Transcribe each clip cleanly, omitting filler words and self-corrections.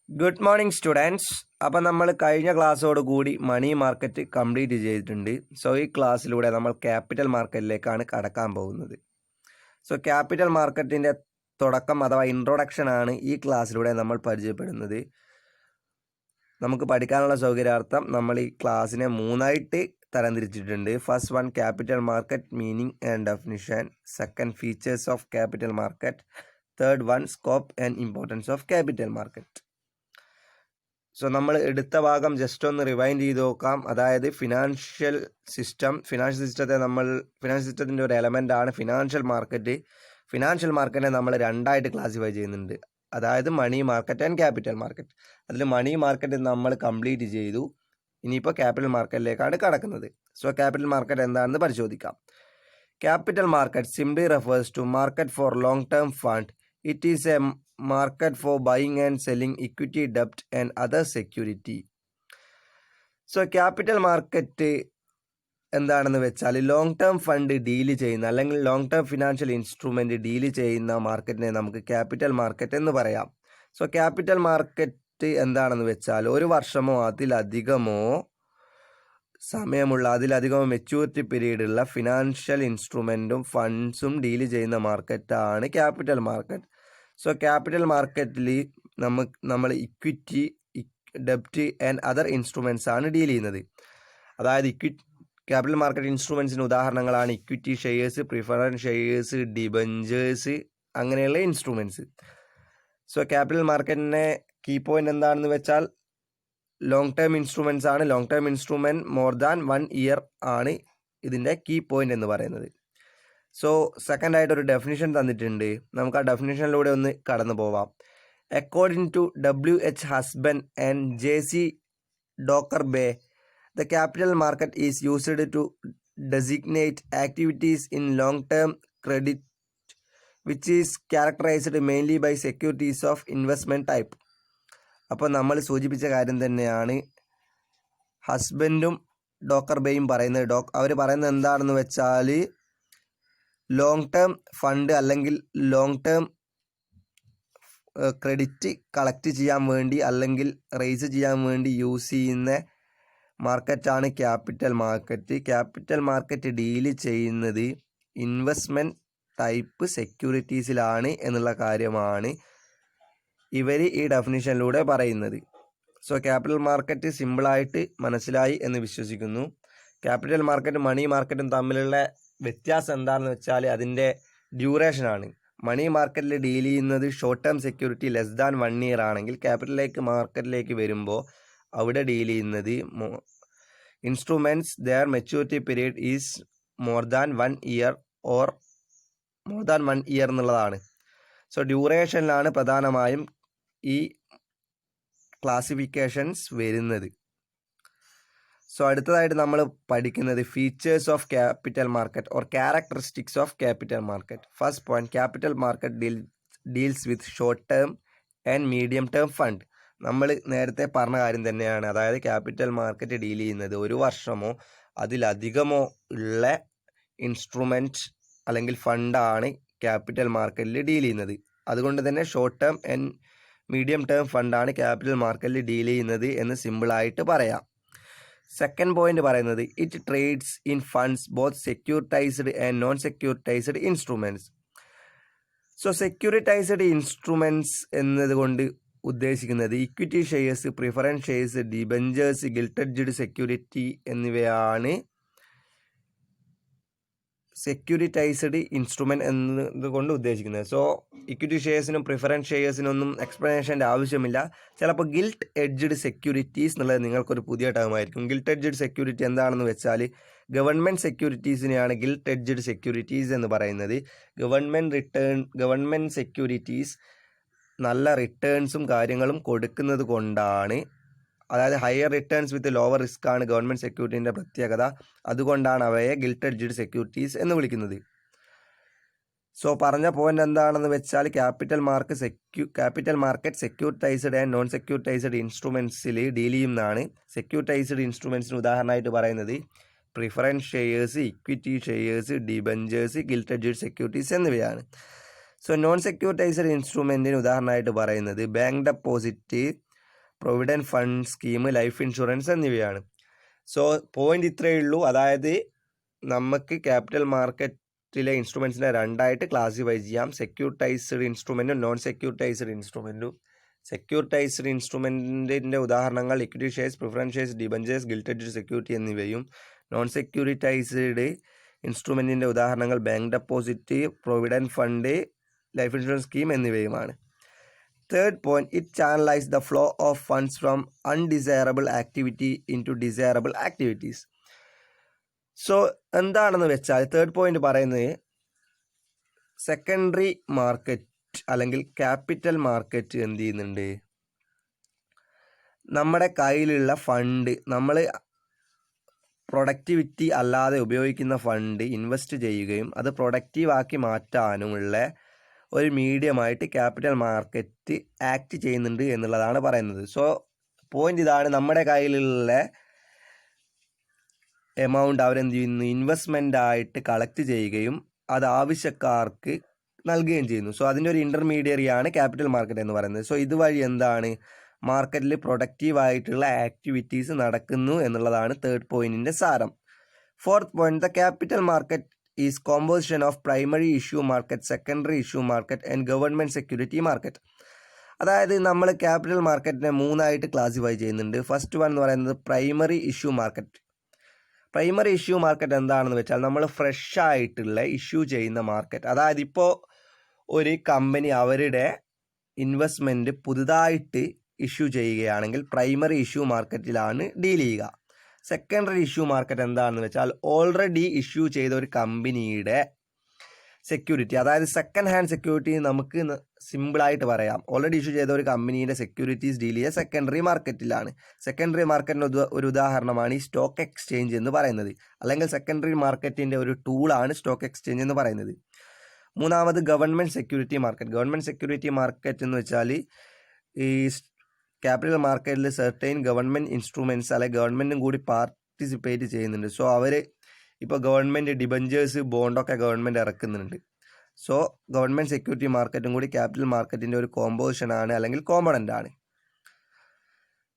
Good morning students. അപ്പം നമ്മൾ കഴിഞ്ഞ ക്ലാസ്സോട് കൂടി മണി മാർക്കറ്റ് കംപ്ലീറ്റ് ചെയ്തിട്ടുണ്ട്. സോ ഈ ക്ലാസ്സിലൂടെ നമ്മൾ ക്യാപിറ്റൽ മാർക്കറ്റിലേക്കാണ് കടക്കാൻ പോകുന്നത്. സോ ക്യാപിറ്റൽ മാർക്കറ്റിൻ്റെ തുടക്കം അഥവാ ഇൻട്രൊഡക്ഷൻ ആണ് ഈ ക്ലാസ്സിലൂടെ നമ്മൾ പരിചയപ്പെടുന്നത്. നമുക്ക് പഠിക്കാനുള്ള സൗകര്യാർത്ഥം നമ്മൾ ഈ ക്ലാസ്സിനെ 3ആയിട്ട് തരംതിരിച്ചിട്ടുണ്ട്. First one capital market meaning and definition, second features of capital market, third one scope and importance of capital market. So നമ്മൾ എടുത്ത ഭാഗം ജസ്റ്റ് ഒന്ന് റിവൈൻഡ് ചെയ്ത് നോക്കാം. അതായത് ഫിനാൻഷ്യൽ സിസ്റ്റത്തിൻ്റെ ഒരു എലമെൻ്റ് ആണ് ഫിനാൻഷ്യൽ മാർക്കറ്റിനെ നമ്മൾ രണ്ടായിട്ട് ക്ലാസിഫൈ ചെയ്യുന്നുണ്ട്. അതായത് money market and capital market. അതിൽ മണി മാർക്കറ്റ് നമ്മൾ കംപ്ലീറ്റ് ചെയ്തു. ഇനിയിപ്പോൾ ക്യാപിറ്റൽ മാർക്കറ്റിലേക്കാണ് കടക്കുന്നത്. സോ ക്യാപിറ്റൽ മാർക്കറ്റ് എന്താണെന്ന് പരിശോധിക്കാം. Capital market simply refers to market for long term fund. It is a market for buying and selling equity, ഡെപ്റ്റ് and other security. So capital market എന്താണെന്ന് വെച്ചാൽ long term fund deal ചെയ്യുന്ന അല്ലെങ്കിൽ long term financial instrument deal ചെയ്യുന്ന മാർക്കറ്റിനെ നമുക്ക് capital market എന്ന് പറയാം. സോ ക്യാപിറ്റൽ മാർക്കറ്റ് എന്താണെന്ന് വെച്ചാൽ ഒരു വർഷമോ അതിലധികമോ മെച്യൂരിറ്റി പീരീഡുള്ള ഫിനാൻഷ്യൽ ഇൻസ്ട്രുമെൻറ്റും ഫണ്ട്സും ഡീല് ചെയ്യുന്ന മാർക്കറ്റാണ് ക്യാപിറ്റൽ മാർക്കറ്റ്. സോ ക്യാപിറ്റൽ മാർക്കറ്റിൽ നമ്മൾ ഇക്വിറ്റി, ഡെപ്റ്റ് ആൻഡ് അതർ ഇൻസ്ട്രുമെൻറ്റ്സ് ആണ് ഡീൽ ചെയ്യുന്നത്. അതായത് ക്യാപിറ്റൽ മാർക്കറ്റ് ഇൻസ്ട്രുമെൻറ്റ്സിന് ഉദാഹരണങ്ങളാണ് equity shares, preference shares, debentures, അങ്ങനെയുള്ള ഇൻസ്ട്രുമെൻറ്റ്സ്. സോ ക്യാപിറ്റൽ മാർക്കറ്റിൻ്റെ കീ പോയിൻ്റ് എന്താണെന്ന് വെച്ചാൽ ലോങ് ടേം ഇൻസ്ട്രുമെൻറ്റ്സ് ആണ്. Long term instrument more than 1 year ആണ് ഇതിൻ്റെ കീ പോയിൻ്റ് എന്ന് പറയുന്നത്. സോ സെക്കൻഡായിട്ടൊരു ഡെഫിനിഷൻ തന്നിട്ടുണ്ട്. നമുക്ക് ആ ഡെഫിനിഷനിലൂടെ ഒന്ന് കടന്നു പോവാം. According to WH Husband and JC Dockeray, the capital market is used to designate activities in long term credit which is characterised mainly by securities of investment type. അപ്പോൾ നമ്മൾ സൂചിപ്പിച്ച കാര്യം തന്നെയാണ് ഹസ്ബൻഡും ഡോക്കർബേയും പറയുന്നത്. അവർ പറയുന്നത് എന്താണെന്ന് വെച്ചാൽ ലോങ് ടേം ഫണ്ട് അല്ലെങ്കിൽ ലോങ് ടേം ക്രെഡിറ്റ് കളക്ട് ചെയ്യാൻ വേണ്ടി അല്ലെങ്കിൽ റേസ് ചെയ്യാൻ വേണ്ടി യൂസ് ചെയ്യുന്ന മാർക്കറ്റാണ് capital market. Capital market deal ചെയ്യുന്നത് ഇൻവെസ്റ്റ്മെൻറ്റ് ടൈപ്പ് സെക്യൂരിറ്റീസിലാണ് എന്നുള്ള കാര്യമാണ് ഇവർ ഈ ഡെഫിനിഷനിലൂടെ പറയുന്നത്. സോ ക്യാപിറ്റൽ മാർക്കറ്റ് സിമ്പിളായിട്ട് മനസ്സിലായി എന്ന് വിശ്വസിക്കുന്നു. ക്യാപിറ്റൽ മാർക്കറ്റും മണി മാർക്കറ്റും തമ്മിലുള്ള വ്യത്യാസം എന്താണെന്ന് വെച്ചാൽ അതിൻ്റെ ഡ്യൂറേഷനാണ്. മണി മാർക്കറ്റിൽ ഡീൽ ചെയ്യുന്നത് short term security less than 1 year ആണെങ്കിൽ മാർക്കറ്റിലേക്ക് വരുമ്പോൾ അവിടെ ഡീൽ ചെയ്യുന്നത് instruments their maturity period is more than 1 year എന്നുള്ളതാണ്. സോ ഡ്യൂറേഷനിലാണ് പ്രധാനമായും ഈ ക്ലാസിഫിക്കേഷൻസ് വരുന്നത്. സോ അടുത്തതായിട്ട് നമ്മൾ പഠിക്കുന്നത് features of capital market or characteristics of capital market. First point, capital market deals with short term and medium term fund. നമ്മൾ നേരത്തെ പറഞ്ഞ കാര്യം തന്നെയാണ്. അതായത് ക്യാപിറ്റൽ മാർക്കറ്റ് ഡീൽ ചെയ്യുന്നത് ഒരു വർഷമോ അതിലധികമോ ഉള്ള ഇൻസ്ട്രുമെൻറ്റ് അല്ലെങ്കിൽ ഫണ്ടാണ് ക്യാപിറ്റൽ മാർക്കറ്റിൽ ഡീൽ ചെയ്യുന്നത്. അതുകൊണ്ട് തന്നെ short term and medium term ഫണ്ടാണ് ക്യാപിറ്റൽ മാർക്കറ്റിൽ ഡീൽ ചെയ്യുന്നത് എന്ന് സിമ്പിളായിട്ട് പറയാം. സെക്കൻഡ് പോയിന്റ് പറയുന്നത് it trades in funds both securitised and non securitised instruments. So securitised instruments എന്നതുകൊണ്ട് ഉദ്ദേശിക്കുന്നത് equity shares, preference shares, debentures, gilted security എന്നിവയാണ് സെക്യൂരിറ്റൈസ്ഡ് ഇൻസ്ട്രുമെൻറ്റ് എന്നതുകൊണ്ട് ഉദ്ദേശിക്കുന്നത്. സോ ഇക്വിറ്റി ഷെയർസിനും പ്രിഫറൻസ് ഷെയർസിനൊന്നും എക്സ്പ്ലനേഷൻ്റെ ആവശ്യമില്ല. ചിലപ്പോൾ ഗിൽറ്റ് എഡ്ജ്ഡ് സെക്യൂരിറ്റീസ് എന്നുള്ളത് നിങ്ങൾക്കൊരു പുതിയ ടേം ആയിരിക്കും. ഗിൽറ്റ് എഡ്ജ്ഡ് സെക്യൂരിറ്റി എന്താണെന്ന് വെച്ചാൽ ഗവൺമെൻറ് സെക്യൂരിറ്റീസിനെയാണ് ഗിൽറ്റ് എഡ്ജ്ഡ് സെക്യൂരിറ്റീസ് എന്ന് പറയുന്നത്. ഗവൺമെൻറ് സെക്യൂരിറ്റീസ് നല്ല റിട്ടേൺസും കാര്യങ്ങളും കൊടുക്കുന്നത് കൊണ്ടാണ്, അതായത് higher returns with lower risk ആണ് ഗവൺമെൻറ് സെക്യൂരിറ്റീൻ്റെ പ്രത്യേകത. അതുകൊണ്ടാണ് അവയെ ഗിൽറ്റ് എഡ്ജ്ഡ് സെക്യൂരിറ്റീസ് എന്ന് വിളിക്കുന്നത്. സോ പറഞ്ഞ പോയിന്റ് എന്താണെന്ന് വെച്ചാൽ capital market securitised and non securitised ഇൻസ്ട്രുമെൻറ്റ്സിൽ ഡീൽ ചെയ്യുന്നതാണ്. സെക്യൂരിറ്റൈസ്ഡ് ഇൻസ്ട്രുമെൻറ്റ്സിന് ഉദാഹരണമായിട്ട് പറയുന്നത് preference shares, equity shares, debentures, gilt edged securities എന്നിവയാണ്. സോ നോൺ സെക്യൂരിറ്റൈസ്ഡ് ഇൻസ്ട്രുമെൻറ്റിന് ഉദാഹരണമായിട്ട് പറയുന്നത് bank deposit, provident fund scheme, life insurance എന്നിവയാണ്. സോ പോയിന്റ് ഇത്രയേ ഉള്ളൂ. അതായത് നമുക്ക് ക്യാപിറ്റൽ മാർക്കറ്റിലെ ഇൻസ്ട്രുമെൻസിനെ രണ്ടായിട്ട് ക്ലാസിഫൈ ചെയ്യാം. സെക്യൂരിറ്റൈസ്ഡ് ഇൻസ്ട്രുമെൻറ്റും നോൺ സെക്യൂരിറ്റൈസ്ഡ് ഇൻസ്ട്രുമെൻറ്റും. സെക്യൂരിറ്റൈസ്ഡ് ഇൻസ്ട്രുമെൻറ്റിൻ്റെ ഉദാഹരണങ്ങൾ equity shares, preference shares, debentures, gilted security എന്നിവയും നോൺ സെക്യൂരിറ്റൈസ്ഡ് ഇൻസ്ട്രുമെൻറ്റിൻ്റെ ഉദാഹരണങ്ങൾ bank deposit, provident fund, life insurance scheme എന്നിവയുമാണ്. Third point, it channelise the flow of funds from undesirable activity into desirable activities. So എന്താണെന്ന് വെച്ചാൽ third point പറയുന്നത് secondary market അല്ലെങ്കിൽ capital market എന്ത് ചെയ്യുന്നുണ്ട്, നമ്മുടെ കയ്യിലുള്ള ഫണ്ട്, നമ്മൾ പ്രൊഡക്റ്റിവിറ്റി അല്ലാതെ ഉപയോഗിക്കുന്ന ഫണ്ട് ഇൻവെസ്റ്റ് ചെയ്യുകയും അത് പ്രൊഡക്റ്റീവ് ആക്കി മാറ്റാനുമുള്ള ഒരു മീഡിയമായിട്ട് ക്യാപിറ്റൽ മാർക്കറ്റ് ആക്ട് ചെയ്യുന്നുണ്ട് എന്നുള്ളതാണ് പറയുന്നത്. സോ പോയിന്റ് ഇതാണ്, നമ്മുടെ കയ്യിലുള്ള എമൗണ്ട് അവരെന്ത് ചെയ്യുന്നു, ഇൻവെസ്റ്റ്മെൻ്റ് ആയിട്ട് കളക്ട് ചെയ്യുകയും അത് ആവശ്യക്കാർക്ക് നൽകുകയും ചെയ്യുന്നു. സോ അതിൻ്റെ ഒരു ഇൻ്റർമീഡിയറിയാണ് ക്യാപിറ്റൽ മാർക്കറ്റ് എന്ന് പറയുന്നത്. സോ ഇതുവഴി എന്താണ്, മാർക്കറ്റിൽ പ്രൊഡക്റ്റീവായിട്ടുള്ള ആക്ടിവിറ്റീസ് നടക്കുന്നു എന്നുള്ളതാണ് തേർഡ് പോയിന്റിൻ്റെ സാരം. Fourth point, the capital market is composition of primary issue market, secondary issue market and government security market. അതായത് നമ്മൾ ക്യാപിറ്റൽ മാർക്കറ്റിനെ മൂന്നായിട്ട് ക്ലാസിഫൈ ചെയ്യുന്നുണ്ട്. ഫസ്റ്റ് വൺ എന്ന് പറയുന്നത് primary issue market. Primary issue market എന്താണെന്ന് വെച്ചാൽ നമ്മൾ ഫ്രഷ് ആയിട്ടുള്ള ഇഷ്യൂ ചെയ്യുന്ന മാർക്കറ്റ്. അതായത് ഇപ്പോൾ ഒരു കമ്പനി അവരുടെ ഇൻവെസ്റ്റ്മെൻറ്റ് പുതുതായിട്ട് ഇഷ്യൂ ചെയ്യുകയാണെങ്കിൽ പ്രൈമറി ഇഷ്യൂ മാർക്കറ്റിലാണ് ഡീൽ ചെയ്യുക. സെക്കൻഡറി ഇഷ്യൂ മാർക്കറ്റ് എന്താണെന്ന് വെച്ചാൽ ഓൾറെഡി ഇഷ്യൂ ചെയ്ത ഒരു കമ്പനിയുടെ സെക്യൂരിറ്റി, അതായത് സെക്കൻഡ് ഹാൻഡ് സെക്യൂരിറ്റി നമുക്ക് സിമ്പിളായിട്ട് പറയാം. ഓൾറെഡി ഇഷ്യൂ ചെയ്ത ഒരു കമ്പനിയുടെ സെക്യൂരിറ്റീസ് ഡീൽ ചെയ്യുക സെക്കൻഡറി മാർക്കറ്റിലാണ്. സെക്കൻഡറി മാർക്കറ്റിന് ഒരു ഉദാഹരണമാണ് ഈ സ്റ്റോക്ക് എക്സ്ചേഞ്ച് എന്ന് പറയുന്നത്, അല്ലെങ്കിൽ സെക്കൻഡറി മാർക്കറ്റിൻ്റെ ഒരു ടൂളാണ് സ്റ്റോക്ക് എക്സ്ചേഞ്ച് എന്ന് പറയുന്നത്. മൂന്നാമത് government security market. Government security market എന്ന് വെച്ചാൽ ഈ ക്യാപിറ്റൽ മാർക്കറ്റിൽ സെർട്ടൈൻ ഗവൺമെൻറ് ഇൻസ്ട്രുമെൻറ്റ്സ് അല്ലെങ്കിൽ ഗവൺമെൻറ്റും കൂടി പാർട്ടിസിപ്പേറ്റ് ചെയ്യുന്നുണ്ട്. സോ അവർ ഇപ്പോൾ ഗവൺമെൻറ് ഡിബഞ്ചേഴ്സ്, ബോണ്ടൊക്കെ ഗവൺമെൻറ് ഇറക്കുന്നുണ്ട്. സോ ഗവൺമെൻറ് സെക്യൂരിറ്റി മാർക്കറ്റും കൂടി ക്യാപിറ്റൽ മാർക്കറ്റിൻ്റെ ഒരു കോമ്പോസിഷനാണ് അല്ലെങ്കിൽ കോമ്പണൻ്റ് ആണ്.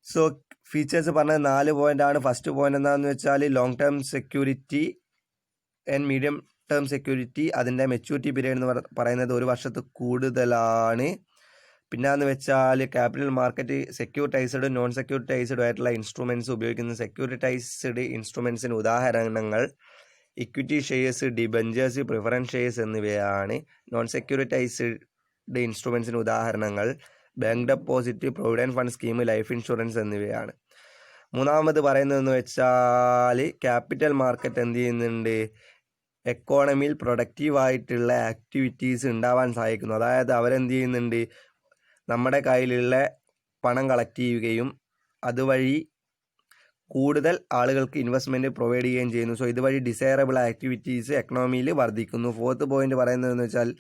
സോ ഫീച്ചേഴ്സ് പറഞ്ഞത് 4 പോയിൻ്റാണ്. ഫസ്റ്റ് പോയിന്റ് എന്താണെന്ന് വെച്ചാൽ long term security and medium term security, അതിൻ്റെ മെച്യൂരിറ്റി പീരീഡ് എന്ന് പറയുന്നത് 1 വർഷത്തിൽ കൂടുതലാണ്. പിന്നെയെന്ന് വെച്ചാൽ ക്യാപിറ്റൽ മാർക്കറ്റ് സെക്യൂരിറ്റൈസ്ഡ് നോൺ സെക്യൂരിറ്റൈസ്ഡ് ആയിട്ടുള്ള ഇൻസ്ട്രുമെൻറ്റ്സ് ഉപയോഗിക്കുന്ന സെക്യൂരിറ്റൈസ്ഡ് ഇൻസ്ട്രുമെൻറ്റ്സിന് ഉദാഹരണങ്ങൾ equity shares, debentures, preference shares എന്നിവയാണ്. നോൺ സെക്യൂരിറ്റൈസ്ഡ് ഇൻസ്ട്രുമെൻറ്റ്സിന് ഉദാഹരണങ്ങൾ bank deposit, provident fund scheme, life insurance എന്നിവയാണ്. മൂന്നാമത് പറയുന്നതെന്ന് വെച്ചാൽ ക്യാപിറ്റൽ മാർക്കറ്റ് എന്ത് ചെയ്യുന്നുണ്ട്, എക്കോണമിയിൽ പ്രൊഡക്റ്റീവായിട്ടുള്ള ആക്ടിവിറ്റീസ് ഉണ്ടാവാൻ സഹായിക്കുന്നു. അതായത് അവരെന്ത് ചെയ്യുന്നുണ്ട്, നമ്മുടെ കയ്യിലുള്ള പണം കളക്ട് ചെയ്യുകയും അതുവഴി കൂടുതൽ ആളുകൾക്ക് ഇൻവെസ്റ്റ്മെൻറ്റ് പ്രൊവൈഡ് ചെയ്യുകയും ചെയ്യുന്നു. സോ ഇതുവഴി ഡിസൈറബിൾ ആക്ടിവിറ്റീസ് എക്കണോമിയിൽ വർദ്ധിക്കുന്നു. ഫോർത്ത് പോയിന്റ് പറയുന്നതെന്ന് വെച്ചാൽ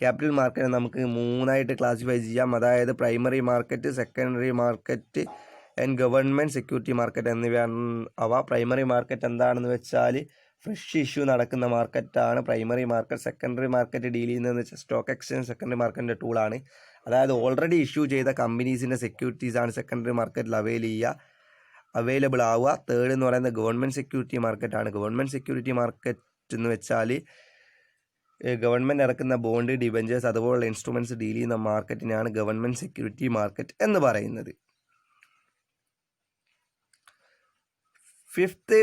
ക്യാപിറ്റൽ മാർക്കറ്റ് നമുക്ക് 3ആയിട്ട് ക്ലാസിഫൈ ചെയ്യാം. അതായത് primary market, secondary market and government security market എന്നിവയാണ് അവ. പ്രൈമറി മാർക്കറ്റ് എന്താണെന്ന് വെച്ചാൽ ഫ്രഷ് ഇഷ്യൂ നടക്കുന്ന മാർക്കറ്റാണ് primary market. Secondary market deal ചെയ്യുന്നതെന്ന് വെച്ചാൽ സ്റ്റോക്ക് എക്സ്ചേഞ്ച് സെക്കൻഡറി മാർക്കറ്റിൻ്റെ ടൂളാണ്. അതായത് ഓൾറെഡി ഇഷ്യൂ ചെയ്ത കമ്പനീസിൻ്റെ സെക്യൂരിറ്റീസാണ് സെക്കൻഡറി മാർക്കറ്റിൽ അവൈലബിൾ ആവുക. തേർഡ് എന്ന് പറയുന്നത് ഗവൺമെൻറ് സെക്യൂരിറ്റി മാർക്കറ്റാണ്. ഗവൺമെൻറ് സെക്യൂരിറ്റി മാർക്കറ്റ് എന്ന് വെച്ചാൽ ഗവൺമെൻറ് ഇറക്കുന്ന ബോണ്ട്, ഡിബഞ്ചേഴ്സ് അതുപോലുള്ള ഇൻസ്ട്രുമെൻറ്റ്സ് ഡീൽ ചെയ്യുന്ന മാർക്കറ്റിനാണ് ഗവൺമെൻറ് സെക്യൂരിറ്റി മാർക്കറ്റ് എന്ന് പറയുന്നത്. ഫിഫ്ത്ത്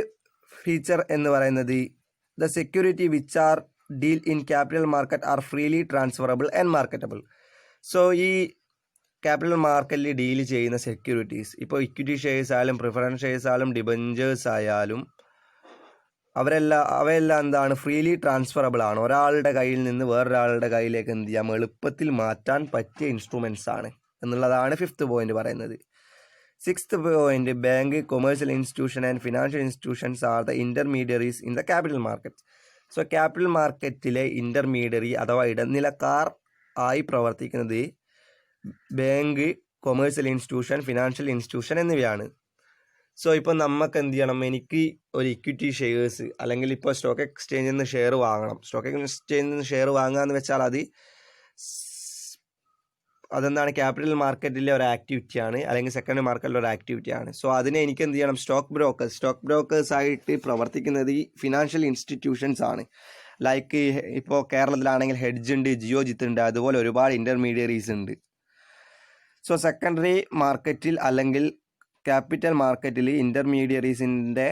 ഫീച്ചർ എന്ന് പറയുന്നത് the security which are deal in capital market are freely transferable and marketable. So ഈ ക്യാപിറ്റൽ മാർക്കറ്റിൽ ഡീൽ ചെയ്യുന്ന സെക്യൂരിറ്റീസ്, ഇപ്പോൾ ഇക്വിറ്റി ഷെയർസ് ആയാലും പ്രിഫറൻസ് ഷെയർസ് ആയാലും ഡിബഞ്ചേഴ്സ് ആയാലും അവയെല്ലാം എന്താണ്, ഫ്രീലി ട്രാൻസ്ഫറബിൾ ആണ്. ഒരാളുടെ കയ്യിൽ നിന്ന് വേറൊരാളുടെ കയ്യിലേക്ക് എന്ത് ചെയ്യാം, എളുപ്പത്തിൽ മാറ്റാൻ പറ്റിയ ഇൻസ്ട്രുമെൻറ്റ്സ് ആണ് എന്നുള്ളതാണ് ഫിഫ്ത്ത് പോയിന്റ് പറയുന്നത്. Sixth point, bank, commercial institution and financial institutions are the intermediaries in the capital market. So capital മാർക്കറ്റിലെ ഇൻ്റർമീഡിയറി അഥവാ ഇടനിലക്കാർ ആയി പ്രവർത്തിക്കുന്നത് bank, commercial institution, financial institution എന്നിവയാണ്. സോ ഇപ്പോൾ നമുക്ക് എന്ത് ചെയ്യണം, എനിക്ക് ഒരു ഇക്വിറ്റി ഷെയർസ് അല്ലെങ്കിൽ ഇപ്പോൾ സ്റ്റോക്ക് എക്സ്ചേഞ്ചിൽ നിന്ന് ഷെയർ വാങ്ങണം. സ്റ്റോക്ക് എക്സ്ചേഞ്ചിൽ നിന്ന് ഷെയർ വാങ്ങുക എന്ന് വെച്ചാൽ അതെന്താണ് ക്യാപിറ്റൽ മാർക്കറ്റിലെ ഒരു ആക്ടിവിറ്റിയാണ്, അല്ലെങ്കിൽ സെക്കൻഡറി മാർക്കറ്റിലെ ഒരു ആക്ടിവിറ്റിയാണ്. സോ അതിനെ എനിക്ക് എന്ത് ചെയ്യണം, സ്റ്റോക്ക് ബ്രോക്കേഴ്സായിട്ട് പ്രവർത്തിക്കുന്നത് ഈ ഫിനാൻഷ്യൽ ഇൻസ്റ്റിറ്റ്യൂഷൻസ് ആണ്. ലൈക്ക് ഇപ്പോൾ കേരളത്തിലാണെങ്കിൽ ഹെഡ്ജ് ഉണ്ട്, ജിയോജിത്ത് ഉണ്ട്, അതുപോലെ ഒരുപാട് ഇൻ്റർമീഡിയറീസ് ഉണ്ട്. സോ സെക്കൻഡറി മാർക്കറ്റിൽ അല്ലെങ്കിൽ ക്യാപിറ്റൽ മാർക്കറ്റിൽ ഇൻ്റർമീഡിയറീസിൻ്റെ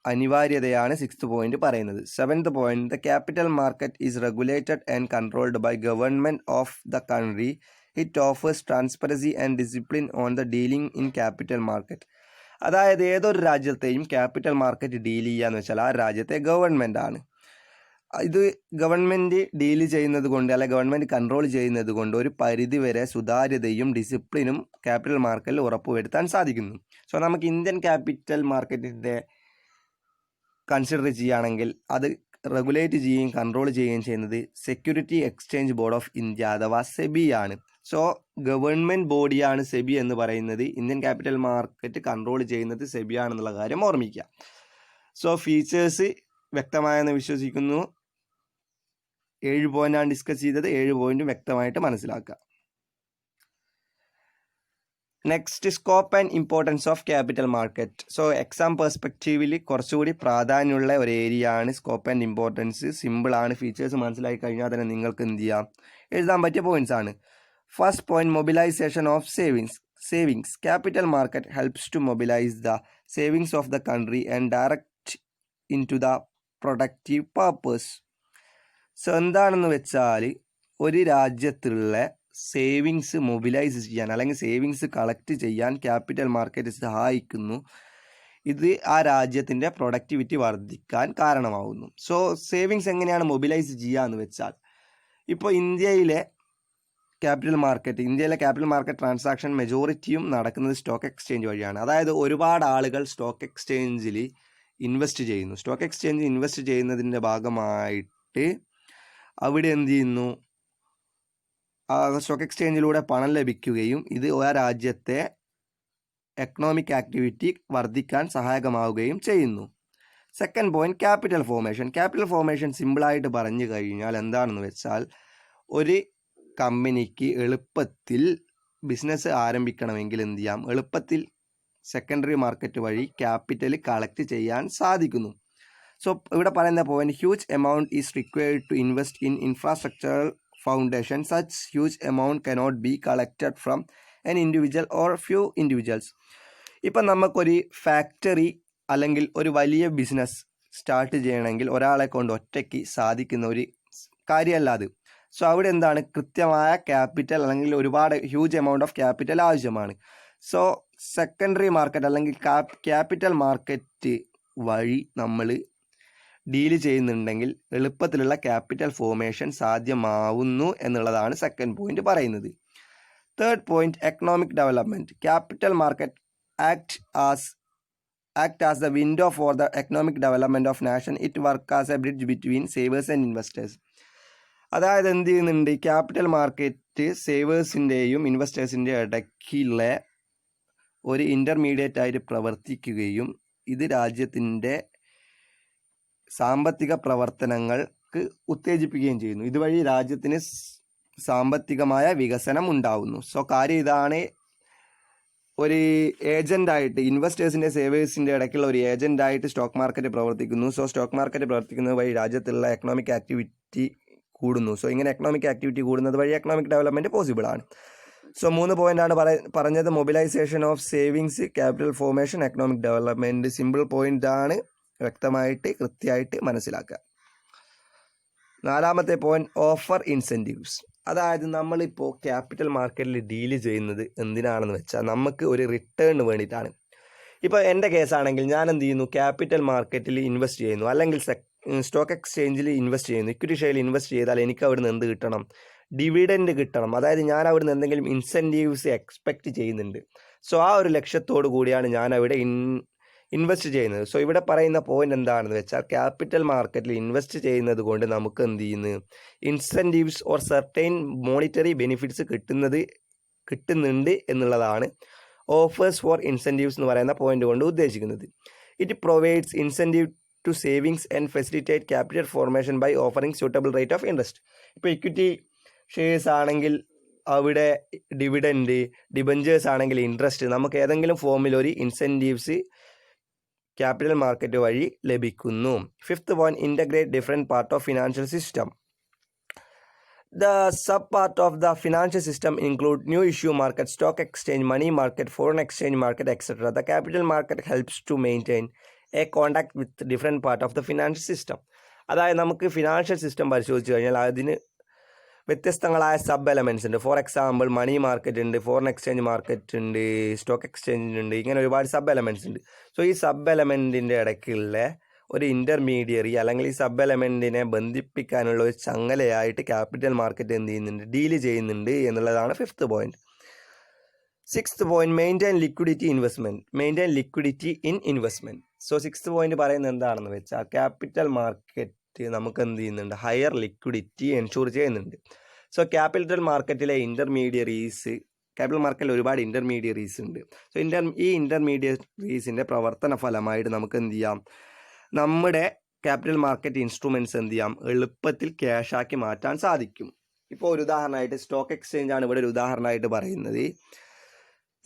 അനിവാര്യതയാണ് 6th പോയിന്റ് പറയുന്നത്. 7th point, the capital market is regulated and controlled by government of the country. It offers transparency and discipline on the dealing in capital market. അതായത് ഏതൊരു രാജ്യത്തെയും capital market deal ചെയ്യുക എന്ന് വെച്ചാൽ ആ രാജ്യത്തെ ഗവൺമെൻറ് ആണ്. ഇത് ഗവൺമെൻറ് ഡീൽ ചെയ്യുന്നത് കൊണ്ട്, അല്ലെ ഗവൺമെൻറ് കൺട്രോൾ ചെയ്യുന്നത് കൊണ്ട് ഒരു പരിധി വരെ സുതാര്യതയും ഡിസിപ്ലിനും ക്യാപിറ്റൽ മാർക്കറ്റിൽ ഉറപ്പുവരുത്താൻ സാധിക്കുന്നു. സോ നമുക്ക് ഇന്ത്യൻ ക്യാപിറ്റൽ മാർക്കറ്റിൻ്റെ കൺസിഡർ ചെയ്യുകയാണെങ്കിൽ അത് റെഗുലേറ്റ് ചെയ്യുകയും കൺട്രോൾ ചെയ്യുകയും ചെയ്യുന്നത് security exchange board of India അഥവാ സെബി ആണ്. സോ ഗവൺമെൻറ് ബോഡിയാണ് സെബി എന്ന് പറയുന്നത്. ഇന്ത്യൻ ക്യാപിറ്റൽ മാർക്കറ്റ് കൺട്രോൾ ചെയ്യുന്നത് സെബി ആണെന്നുള്ള കാര്യം ഓർമ്മിക്കുക. സോ ഫീച്ചേഴ്സ് വ്യക്തമായെന്ന് വിശ്വസിക്കുന്നു. 7 പോയിന്റാണ് ഡിസ്കസ് ചെയ്തത്. 7 പോയിന്റും വ്യക്തമായിട്ട് മനസ്സിലാക്കുക. Next, scope and importance of capital market. So exam പെർസ്പെക്റ്റീവിൽ കുറച്ചുകൂടി പ്രാധാന്യമുള്ള ഒരു ഏരിയ ആണ് സ്കോപ്പ് ആൻഡ് ഇമ്പോർട്ടൻസ്. സിമ്പിളാണ്, ഫീച്ചേഴ്സ് മനസ്സിലാക്കി കഴിഞ്ഞാൽ തന്നെ നിങ്ങൾക്ക് എന്ത് ചെയ്യാം, എഴുതാൻ പറ്റിയ പോയിന്റ്സ് ആണ്. First point, mobilisation of savings. Capital market helps to mobilise the savings of the country and direct into the productive purpose. So എന്താണെന്ന് വെച്ചാൽ ഒരു രാജ്യത്തുള്ള സേവിങ്സ് മൊബിലൈസ് ചെയ്യാൻ അല്ലെങ്കിൽ സേവിങ്സ് കളക്ട് ചെയ്യാൻ ക്യാപിറ്റൽ മാർക്കറ്റ് സഹായിക്കുന്നു. ഇത് ആ രാജ്യത്തിൻ്റെ പ്രൊഡക്ടിവിറ്റി വർദ്ധിക്കാൻ കാരണമാകുന്നു. സോ സേവിങ്സ് എങ്ങനെയാണ് മൊബിലൈസ് ചെയ്യുക എന്ന് വെച്ചാൽ, ഇപ്പോൾ ഇന്ത്യയിലെ ക്യാപിറ്റൽ മാർക്കറ്റ് ട്രാൻസാക്ഷൻ മെജോറിറ്റിയും നടക്കുന്നത് സ്റ്റോക്ക് എക്സ്ചേഞ്ച് വഴിയാണ്. അതായത് ഒരുപാട് ആളുകൾ സ്റ്റോക്ക് എക്സ്ചേഞ്ചിൽ ഇൻവെസ്റ്റ് ചെയ്യുന്നു. സ്റ്റോക്ക് എക്സ്ചേഞ്ച് ഇൻവെസ്റ്റ് ചെയ്യുന്നതിൻ്റെ ഭാഗമായിട്ട് അവിടെ എന്ത് ചെയ്യുന്നു, സ്റ്റോക്ക് എക്സ്ചേഞ്ചിലൂടെ പണം ലഭിക്കുകയും ഇത് ആ രാജ്യത്തെ എക്കണോമിക് ആക്ടിവിറ്റി വർദ്ധിക്കാൻ സഹായകമാവുകയും ചെയ്യുന്നു. സെക്കൻഡ് പോയിന്റ്, ക്യാപിറ്റൽ ഫോർമേഷൻ സിമ്പിളായിട്ട് പറഞ്ഞു കഴിഞ്ഞാൽ എന്താണെന്ന് വെച്ചാൽ, ഒരു കമ്പനിക്ക് എളുപ്പത്തിൽ ബിസിനസ് ആരംഭിക്കണമെങ്കിൽ എന്ത് ചെയ്യാം, എളുപ്പത്തിൽ സെക്കൻഡറി മാർക്കറ്റ് വഴി ക്യാപിറ്റൽ കളക്ട് ചെയ്യാൻ സാധിക്കുന്നു. സോ ഇവിടെ പറയുന്ന point, huge amount is required to invest in infrastructural foundation. Such huge amount cannot be collected from an individual or few individuals. ഇപ്പം നമുക്കൊരു ഫാക്ടറി അല്ലെങ്കിൽ ഒരു വലിയ ബിസിനസ് സ്റ്റാർട്ട് ചെയ്യണമെങ്കിൽ ഒരാളെ കൊണ്ട് ഒറ്റയ്ക്ക് സാധിക്കുന്ന ഒരു കാര്യമല്ല അത്. സോ അവിടെ എന്താണ്, കൃത്യമായ ക്യാപിറ്റൽ അല്ലെങ്കിൽ ഒരുപാട് ഹ്യൂജ് എമൗണ്ട് ഓഫ് ക്യാപിറ്റൽ ആവശ്യമാണ്. സോ സെക്കൻഡറി മാർക്കറ്റ് അല്ലെങ്കിൽ ക്യാപിറ്റൽ മാർക്കറ്റ് വഴി നമ്മൾ ഡീൽ ചെയ്യുന്നുണ്ടെങ്കിൽ എളുപ്പത്തിലുള്ള ക്യാപിറ്റൽ ഫോർമേഷൻ സാധ്യമാവുന്നു എന്നുള്ളതാണ് സെക്കൻഡ് പോയിന്റ് പറയുന്നത്. Third point, economic development. Capital market act as the window for the economic development of nation. It work as A bridge between Xavier's and investors. അതായത് എന്ത് ചെയ്യുന്നുണ്ട്, capital market സേവേഴ്സിൻ്റെയും ഇൻവെസ്റ്റേഴ്സിൻ്റെയും ഇടയ്ക്കുള്ള ഒരു intermediate ആയിട്ട് പ്രവർത്തിക്കുകയും ഇത് രാജ്യത്തിൻ്റെ സാമ്പത്തിക പ്രവർത്തനങ്ങൾക്ക് ഉത്തേജിപ്പിക്കുകയും ചെയ്യുന്നു. ഇതുവഴി രാജ്യത്തിന് സാമ്പത്തികമായ വികസനം ഉണ്ടാവുന്നു. സോ കാര്യം ഇതാണ്, ഒരു ഏജൻ്റായിട്ട് ഇൻവെസ്റ്റേഴ്സിൻ്റെ സേവേഴ്സിൻ്റെ ഇടയ്ക്കുള്ള ഒരു ഏജൻ്റായിട്ട് സ്റ്റോക്ക് മാർക്കറ്റ് പ്രവർത്തിക്കുന്നു. സോ സ്റ്റോക്ക് മാർക്കറ്റ് പ്രവർത്തിക്കുന്നത് വഴി രാജ്യത്തുള്ള എക്കണോമിക് ആക്ടിവിറ്റി കൂടുന്നു. സോ ഇങ്ങനെ എക്കണോമിക് ആക്ടിവിറ്റി കൂടുന്നത് വഴി എക്കണോമിക് ഡെവലപ്മെൻറ്റ് പോസിബിൾ ആണ്. സോ 3 പോയിൻ്റാണ് പറഞ്ഞത്, mobilisation of savings, capital formation, economic development. Simple പോയിൻ്റാണ്, വ്യക്തമായിട്ട് കൃത്യമായിട്ട് മനസ്സിലാക്കുക. 4ാമത്തെ പോയിന്റ്, ഓഫർ ഇൻസെൻറ്റീവ്സ്. അതായത് നമ്മളിപ്പോൾ ക്യാപിറ്റൽ മാർക്കറ്റിൽ ഡീൽ ചെയ്യുന്നത് എന്തിനാണെന്ന് വെച്ചാൽ നമുക്ക് ഒരു റിട്ടേണിന് വേണ്ടിയിട്ടാണ്. ഇപ്പോൾ എൻ്റെ കേസാണെങ്കിൽ ഞാൻ എന്ത് ചെയ്യുന്നു, ക്യാപിറ്റൽ മാർക്കറ്റിൽ ഇൻവെസ്റ്റ് ചെയ്യുന്നു, അല്ലെങ്കിൽ സ്റ്റോക്ക് എക്സ്ചേഞ്ചിൽ ഇൻവെസ്റ്റ് ചെയ്യുന്നു. ഇക്വിറ്റി ഷെയറിൽ ഇൻവെസ്റ്റ് ചെയ്താൽ എനിക്ക് അവിടുന്ന് എന്ത് കിട്ടണം, ഡിവിഡൻഡ് കിട്ടണം. അതായത് ഞാൻ അവിടുന്ന് എന്തെങ്കിലും ഇൻസെൻറ്റീവ്സ് എക്സ്പെക്റ്റ് ചെയ്യുന്നുണ്ട്. സോ ആ ഒരു ലക്ഷ്യത്തോടു കൂടിയാണ് ഞാൻ അവിടെ ഇൻവെസ്റ്റ് ചെയ്യുന്നത്. സോ ഇവിടെ പറയുന്ന പോയിന്റ് എന്താണെന്ന് വെച്ചാൽ, ക്യാപിറ്റൽ മാർക്കറ്റിൽ ഇൻവെസ്റ്റ് ചെയ്യുന്നത് കൊണ്ട് നമുക്ക് എന്ത് ചെയ്യുന്നു, incentives or certain monetary benefits കിട്ടുന്നുണ്ട് എന്നുള്ളതാണ് ഓഫേഴ്സ് ഫോർ ഇൻസെൻറ്റീവ്സ് എന്ന് പറയുന്ന പോയിന്റ് കൊണ്ട് ഉദ്ദേശിക്കുന്നത്. It provides incentive to savings and facilitate capital formation by offering suitable rate of interest. ഇപ്പോൾ ഇക്വിറ്റി ഷെയർസ് ആണെങ്കിൽ അവിടെ ഡിവിഡൻഡ്, ഡിബഞ്ചേഴ്സ് ആണെങ്കിൽ ഇൻട്രസ്റ്റ്, നമുക്ക് ഏതെങ്കിലും ഫോമിൽ ഒരു ഇൻസെൻറ്റീവ്സ് ക്യാപിറ്റൽ മാർക്കറ്റ് വഴി ലഭിക്കുന്നു. Fifth point, integrate different part of financial system. The sub-part of the financial system include new issue market, stock exchange, money market, foreign exchange market, etc. The capital market helps to maintain a contact with different part of the financial system. അതായത് നമുക്ക് financial system പരിശോധിച്ച് കഴിഞ്ഞാൽ അതിന് വ്യത്യസ്തങ്ങളായ sub elements ഉണ്ട്. For example money market ഉണ്ട്, foreign exchange market ഉണ്ട്, stock exchange ഉണ്ട്, ഇങ്ങനെ ഒരുപാട് സബ് എലമെൻറ്റ്സ് ഉണ്ട്. സോ ഈ സബ് എലമെൻറ്റിൻ്റെ ഇടയ്ക്കുള്ള ഒരു ഇൻ്റർമീഡിയറി അല്ലെങ്കിൽ ഈ സബ് എലമെൻറ്റിനെ ബന്ധിപ്പിക്കാനുള്ള ഒരു ചങ്ങലയായിട്ട് ക്യാപിറ്റൽ മാർക്കറ്റ് എന്ത് ചെയ്യുന്നുണ്ട്, ഡീല് ചെയ്യുന്നുണ്ട് എന്നുള്ളതാണ് fifth point. Sixth point, maintain liquidity investment. Maintain liquidity in investment. So sixth point പറയുന്നത് എന്താണെന്ന് വെച്ചാൽ ക്യാപിറ്റൽ മാർക്കറ്റ് നമുക്ക് എന്ത് ചെയ്യുന്നുണ്ട്, ഹയർ ലിക്വിഡിറ്റി എൻഷുർ ചെയ്യുന്നുണ്ട്. സോ ക്യാപിറ്റൽ മാർക്കറ്റിലെ ഇൻ്റർമീഡിയറീസ്, ക്യാപിറ്റൽ മാർക്കറ്റിൽ ഒരുപാട് ഇൻ്റർമീഡിയറീസ് ഉണ്ട്. സോ ഈ ഇൻ്റർമീഡിയറീസിൻ്റെ പ്രവർത്തന ഫലമായിട്ട് നമുക്ക് എന്ത് ചെയ്യാം, നമ്മുടെ ക്യാപിറ്റൽ മാർക്കറ്റ് ഇൻസ്ട്രുമെൻറ്റ്സ് എന്ത് ചെയ്യാം, എളുപ്പത്തിൽ ക്യാഷാക്കി മാറ്റാൻ സാധിക്കും. ഇപ്പോൾ ഒരു ഉദാഹരണമായിട്ട് സ്റ്റോക്ക് എക്സ്ചേഞ്ച് ആണ് ഇവിടെ ഒരു ഉദാഹരണമായിട്ട് പറയുന്നത്.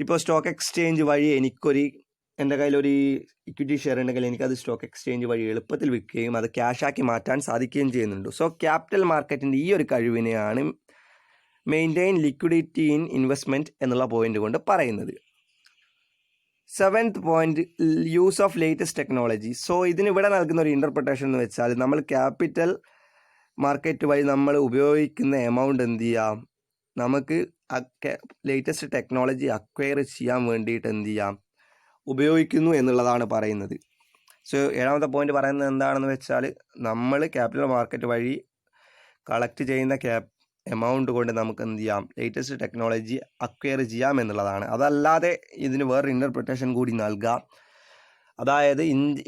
ഇപ്പോൾ സ്റ്റോക്ക് എക്സ്ചേഞ്ച് വഴി എൻ്റെ കയ്യിലൊരു ഇക്വിറ്റി ഷെയർ ഉണ്ടെങ്കിൽ എനിക്കത് സ്റ്റോക്ക് എക്സ്ചേഞ്ച് വഴി എളുപ്പത്തിൽ വിൽക്കുകയും അത് ക്യാഷാക്കി മാറ്റാൻ സാധിക്കുകയും ചെയ്യുന്നുണ്ട്. സോ ക്യാപിറ്റൽ മാർക്കറ്റിൻ്റെ ഈ ഒരു കഴിവിനെയാണ് മെയിൻറ്റെയിൻ ലിക്വിഡിറ്റി ഇൻ ഇൻവെസ്റ്റ്മെൻറ്റ് എന്നുള്ള പോയിന്റ് കൊണ്ട് പറയുന്നത്. Seventh point, use of latest technology. So ഇതിന് ഇവിടെ നൽകുന്ന ഒരു ഇൻ്റർപ്രിട്ടേഷൻ എന്ന് വെച്ചാൽ നമ്മൾ ക്യാപിറ്റൽ മാർക്കറ്റ് വഴി നമ്മൾ ഉപയോഗിക്കുന്ന എമൗണ്ട് എന്ത് ചെയ്യാം, നമുക്ക് ലേറ്റസ്റ്റ് ടെക്നോളജി അക്വയർ ചെയ്യാൻ വേണ്ടിയിട്ട് എന്ത് ചെയ്യാം, ഉപയോഗിക്കുന്നു എന്നുള്ളതാണ് പറയുന്നത്. സോ ഏഴാമത്തെ പോയിന്റ് പറയുന്നത് എന്താണെന്ന് വെച്ചാൽ നമ്മൾ ക്യാപിറ്റൽ മാർക്കറ്റ് വഴി കളക്ട് ചെയ്യുന്ന എമൗണ്ട് കൊണ്ട് നമുക്ക് എന്ത് ചെയ്യാം, ലേറ്റസ്റ്റ് ടെക്നോളജി അക്വയർ ചെയ്യാം എന്നുള്ളതാണ്. അതല്ലാതെ ഇതിന് വേറൊരു ഇൻ്റർപ്രിട്ടേഷൻ കൂടി നൽകാം. അതായത്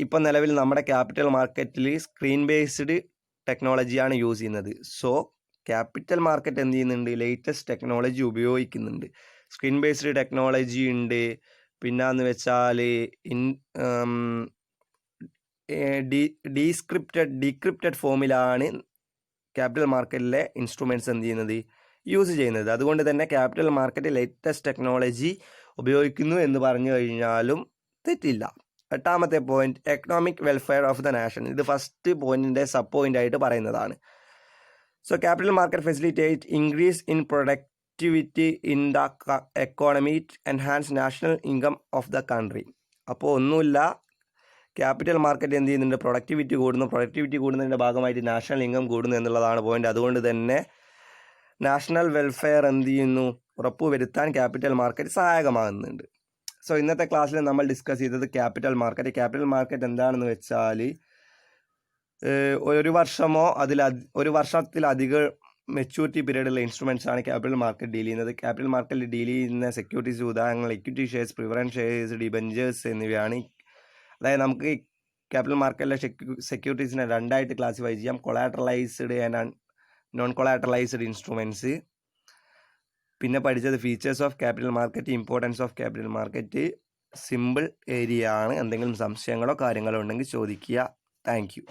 ഇപ്പം നിലവിൽ നമ്മുടെ ക്യാപിറ്റൽ മാർക്കറ്റിൽ സ്ക്രീൻ ബേസ്ഡ് ടെക്നോളജിയാണ് യൂസ് ചെയ്യുന്നത്. സോ ക്യാപിറ്റൽ മാർക്കറ്റ് എന്ത് ചെയ്യുന്നുണ്ട്, ലേറ്റസ്റ്റ് ടെക്നോളജി ഉപയോഗിക്കുന്നുണ്ട്. സ്ക്രീൻ ബേസ്ഡ് ടെക്നോളജി ഉണ്ട്, പിന്നെന്ന് വെച്ചാൽ ഡീക്രിപ്റ്റഡ് ഫോമിലാണ് ക്യാപിറ്റൽ മാർക്കറ്റിലെ ഇൻസ്ട്രുമെൻറ്റ്സ് എന്ത് ചെയ്യുന്നത്, യൂസ് ചെയ്യുന്നത്. അതുകൊണ്ട് തന്നെ ക്യാപിറ്റൽ മാർക്കറ്റ് ലേറ്റസ്റ്റ് ടെക്നോളജി ഉപയോഗിക്കുന്നു എന്ന് പറഞ്ഞു കഴിഞ്ഞാലും തെറ്റില്ല. എട്ടാമത്തെ point, economic welfare of the nation. ഇത് ഫസ്റ്റ് പോയിന്റിൻ്റെ സബ് പോയിന്റ് ആയിട്ട് പറയുന്നതാണ്. So capital market facilitate increase in productivity in the economy, enhance national income of the country. അപ്പോൾ ഒന്നുമില്ല, ക്യാപിറ്റൽ മാർക്കറ്റ് എന്ത് ചെയ്യുന്നുണ്ട്, പ്രൊഡക്ടിവിറ്റി കൂടുന്നതിൻ്റെ ഭാഗമായിട്ട് നാഷണൽ ഇൻകം കൂടുന്നു എന്നുള്ളതാണ് പോയിന്റ്. അതുകൊണ്ട് തന്നെ നാഷണൽ വെൽഫെയർ എന്ത് ചെയ്യുന്നു, ഉറപ്പുവരുത്താൻ ക്യാപിറ്റൽ മാർക്കറ്റ് സഹായകമാകുന്നുണ്ട്. സോ ഇന്നത്തെ ക്ലാസ്സിൽ നമ്മൾ ഡിസ്കസ് ചെയ്തത് ക്യാപിറ്റൽ മാർക്കറ്റ് എന്താണെന്ന് വെച്ചാൽ ഒരു വർഷത്തിലധികം മെച്യൂരിറ്റി പീരീഡുള്ള ഇൻസ്ട്രുമെൻറ്റ്സ് ആണ് ക്യാപിറ്റൽ മാർക്കറ്റ് ഡീൽ ചെയ്യുന്നത്. ക്യാപിറ്റൽ മാർക്കറ്റിൽ ഡീൽ ചെയ്യുന്ന സെക്യൂരിറ്റീസ് ഉദാഹരണങ്ങൾ equity shares, preference shares, debentures എന്നിവയാണ്. അതായത് നമുക്ക് ക്യാപിറ്റൽ മാർക്കറ്റിലെ സെക്യൂരിറ്റീസിനെ രണ്ടായിട്ട് ക്ലാസിഫൈ ചെയ്യാം, കൊളാറ്ററലൈസ്ഡ് ആൻഡ് നോൺ കൊളാറ്ററലൈസ്ഡ് ഇൻസ്ട്രുമെൻറ്റ്സ്. പിന്നെ പഠിച്ചത് features of capital market, importance of capital market. Simple area ആണ്. എന്തെങ്കിലും സംശയങ്ങളോ കാര്യങ്ങളോ ഉണ്ടെങ്കിൽ ചോദിക്കുക. Thank you.